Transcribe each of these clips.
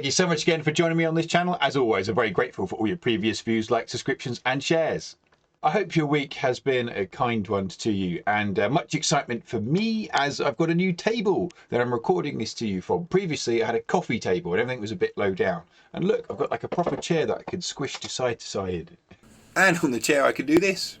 you so much again for joining me on this channel. As always, I'm very grateful for all your previous views, likes, subscriptions and shares. I hope your week has been a kind one to you and much excitement for me as I've got a new table that I'm recording this to you from. Previously, I had a coffee table and everything was a bit low down. And look, I've got like a proper chair that I can squish to side. And on the chair, I can do this.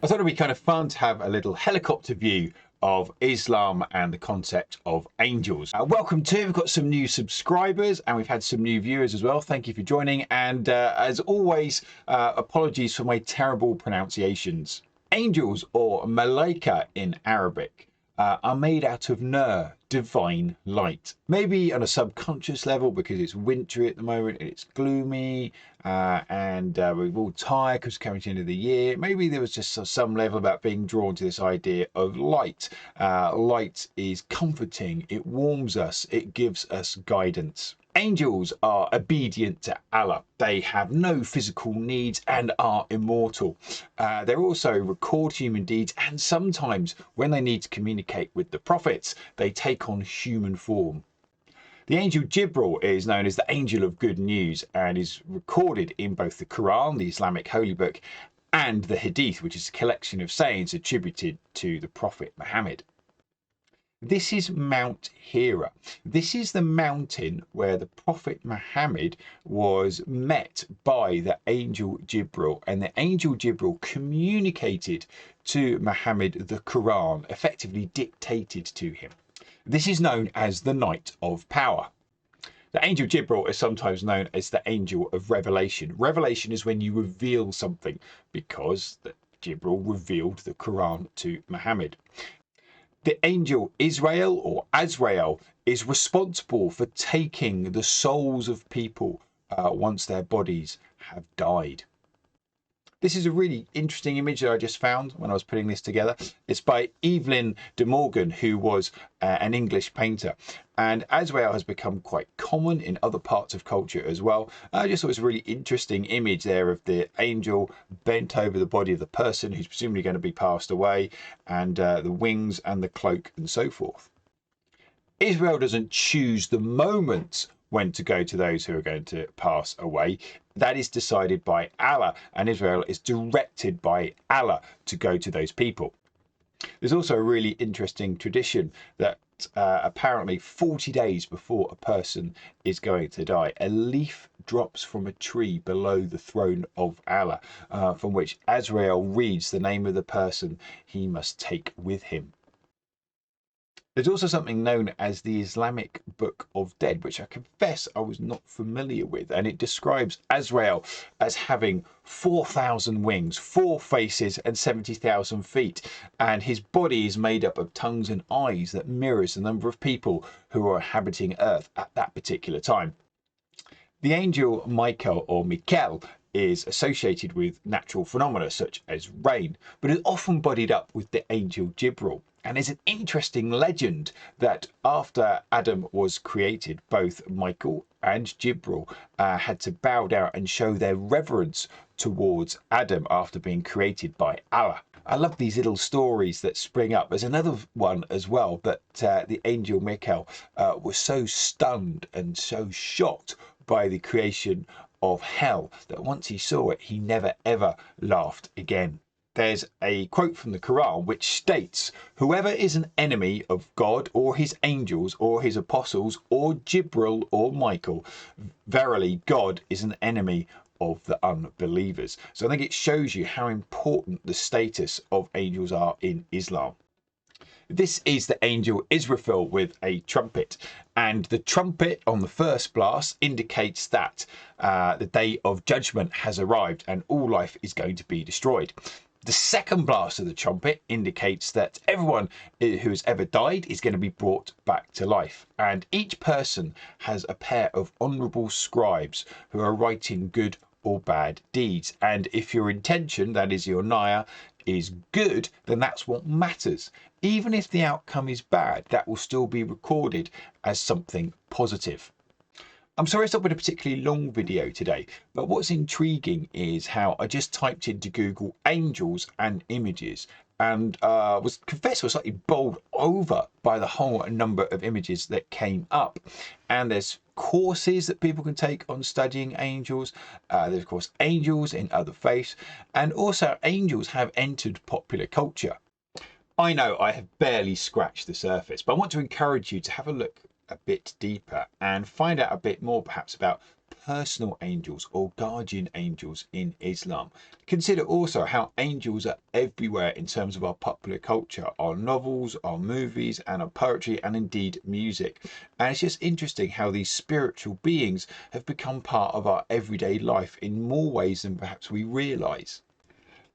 I thought it'd be kind of fun to have a little helicopter view of Islam and the concept of angels. Welcome to, we've got some new subscribers and we've had some new viewers as well. Thank you for joining. And as always, apologies for my terrible pronunciations. Angels, or malaika in Arabic, are made out of nur, divine light. Maybe on a subconscious level because it's wintry at the moment and it's gloomy and we're all tired because it's coming to the end of the year. Maybe there was just some level about being drawn to this idea of light. Light is comforting, it warms us, it gives us guidance. Angels are obedient to Allah. They have no physical needs and are immortal. They also record human deeds, and sometimes when they need to communicate with the prophets, they take on human form. The angel Jibril is known as the angel of good news and is recorded in both the Quran, the Islamic holy book, and the Hadith, which is a collection of sayings attributed to the Prophet Muhammad. This is Mount Hira. This is the mountain where the Prophet Muhammad was met by the angel Jibril, and the angel Jibril communicated to Muhammad the Quran, effectively dictated to him. This is known as the Night of Power. The angel Jibril is sometimes known as the angel of revelation. Revelation is when you reveal something, because Jibril revealed the Quran to Muhammad. The angel Israel or Azrael is responsible for taking the souls of people once their bodies have died. This is a really interesting image that I just found when I was putting this together. It's by Evelyn de Morgan, who was an English painter. And Azrael has become quite common in other parts of culture as well. I just thought it was a really interesting image there of the angel bent over the body of the person who's presumably going to be passed away, and the wings and the cloak and so forth. Israel doesn't choose the moment when to go to those who are going to pass away. That is decided by Allah, and Israel is directed by Allah to go to those people. There's also a really interesting tradition that apparently 40 days before a person is going to die, a leaf drops from a tree below the throne of Allah, from which Azrael reads the name of the person he must take with him. There's also something known as the Islamic Book of Dead, which I confess I was not familiar with, and it describes Azrael as having 4,000 wings, 4 faces and 70,000 feet, and his body is made up of tongues and eyes that mirrors the number of people who are inhabiting Earth at that particular time. The angel Michael or Mikel is associated with natural phenomena such as rain, but is often bodied up with the angel Jibril. And there's an interesting legend that after Adam was created, both Michael and Jibril had to bow down and show their reverence towards Adam after being created by Allah. I love these little stories that spring up. There's another one as well that the angel Michael was so stunned and so shocked by the creation of hell that once he saw it, he never ever laughed again. There's a quote from the Quran which states, "Whoever is an enemy of God or his angels or his apostles or Jibril or Michael, verily God is an enemy of the unbelievers." So I think it shows you how important the status of angels are in Islam. This is the angel Israfil with a trumpet, and the trumpet on the first blast indicates that the day of judgment has arrived and all life is going to be destroyed. The second blast of the trumpet indicates that everyone who has ever died is going to be brought back to life, and each person has a pair of honourable scribes who are writing good or bad deeds, and if your intention, that is your niyyah, is good, then that's what matters. Even if the outcome is bad, that will still be recorded as something positive. I'm sorry it's not been a particularly long video today, but what's intriguing is how I just typed into Google angels and images and was slightly bowled over by the whole number of images that came up. And there's courses that people can take on studying angels. There's of course angels in other faiths, and also angels have entered popular culture. I know I have barely scratched the surface, but I want to encourage you to have a look a bit deeper and find out a bit more perhaps about personal angels or guardian angels in Islam. Consider also how angels are everywhere in terms of our popular culture, our novels, our movies, and our poetry, and indeed music. And it's just interesting how these spiritual beings have become part of our everyday life in more ways than perhaps we realise.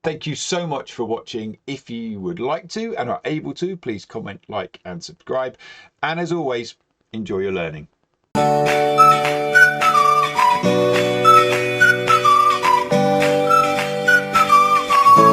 Thank you so much for watching. If you would like to and are able to, please comment, like and subscribe. And as always, enjoy your learning.